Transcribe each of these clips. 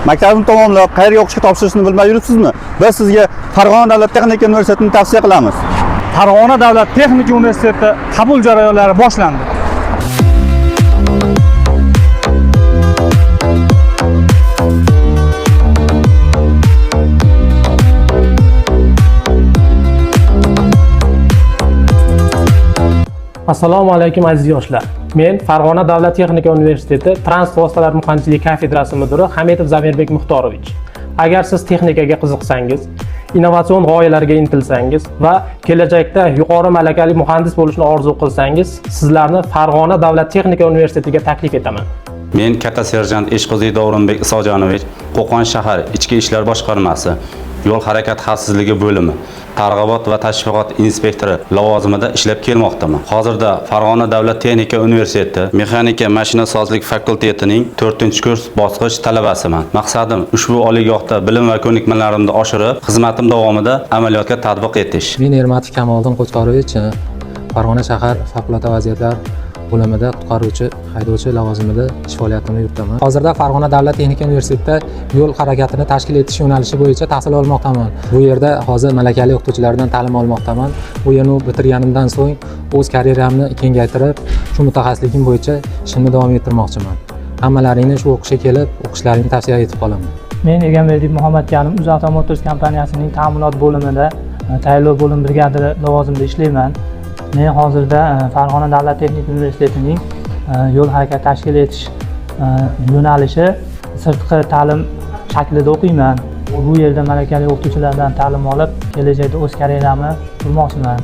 maktabni tamomlab, qayerga o'qishga topshirishni bilmay yuribsizmi? Biz sizga Farg'ona davlat texnika universitetini tavsiya qilamiz. Farg'ona davlat texnika universiteti qabul jarayonlari boshlandi. Assalomu alaykum aziz yoshlar. Men Farg'ona davlat texnika universiteti transport vositalari muhandisligi kafedrasi mudiri Hamidov Zamirbek Muxtorovich. Agar siz texnikaga qiziqsangiz, innovatsion g'oyalarga intilsangiz va kelajakda yuqori malakali muhandis bo'lishni orzu qilsangiz, sizlarni Farg'ona davlat texnika universitetiga taklif etaman. Men katta serjant Eshqo'ziy Davronbek Isojonovich, Qo'qon shahar Ichki ishlar boshqarmasi, yo'l harakati xavfsizligi bo'limi, targ'ibot va tashviqot inspektori lavozimida ishlab kelmoqdaman. Hozirda Farg'ona davlat texnika universiteti mexanika mashinasozlik fakultetining 4-kurs bosqich talabasiman. Maqsadim ushbu oliygohda bilim va ko'nikmalarimni oshirib, xizmatim davomida amaliyotga tatbiq etish. Men Ermatov Kamoliddin Qo'chqorovich, Farg'ona shahar favqulodda vaziyatlar bo'limida qutqaruvchi haydovchi lavozimida ish faoliyatimni yuritaman. Hozirda Farg'ona davlat texnika universitetida yo'l harakatini tashkil etish yo'nalishi bo'yicha tahsil olmoqdaman. Bu yerda hozir malakali o'qituvchilardan ta'lim olmoqdaman. Bu yerni bitirganimdan so'ng o'z karyeramni kengaytirib, shu mutaxassisligim bo'yicha ishimni davom ettirmoqchiman. Hammalaringni shu o'qishga kelib, o'qishlaringni tavsiya etib qolaman. Men Egamberdik Muhammadkarim UzAuto Motors kompaniyasining ta'minot bo'limida tayyorlov bo'lim brigadiri lavozimida ishlayman. Men hozirda Farg'ona davlat texnika universitetining yo'l harakati tashkil etish yo'nalishi sirtqi ta'lim shaklida o'qiyman. Bu yerda malakali o'qituvchilardan ta'lim olib, kelajakda o'z karyeramni qurmoqchiman.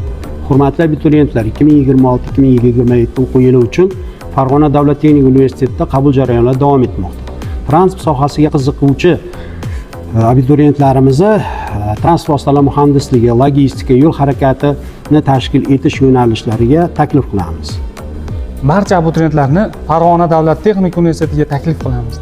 Hurmatli abituriyentlar, 2026-2027 o'quv yili uchun Farg'ona davlat texnika universitetida qabul jarayonlari davom etmoqda. Transport sohasiga qiziquvchi abituriyentlarimizni transport vositalari muhandisligi, logistika, yo'l harakatini tashkil etish yo'nalishlariga taklif qilamiz. Barcha abituriyentlarni Farg'ona davlat texnika universitetiga taklif qilamiz.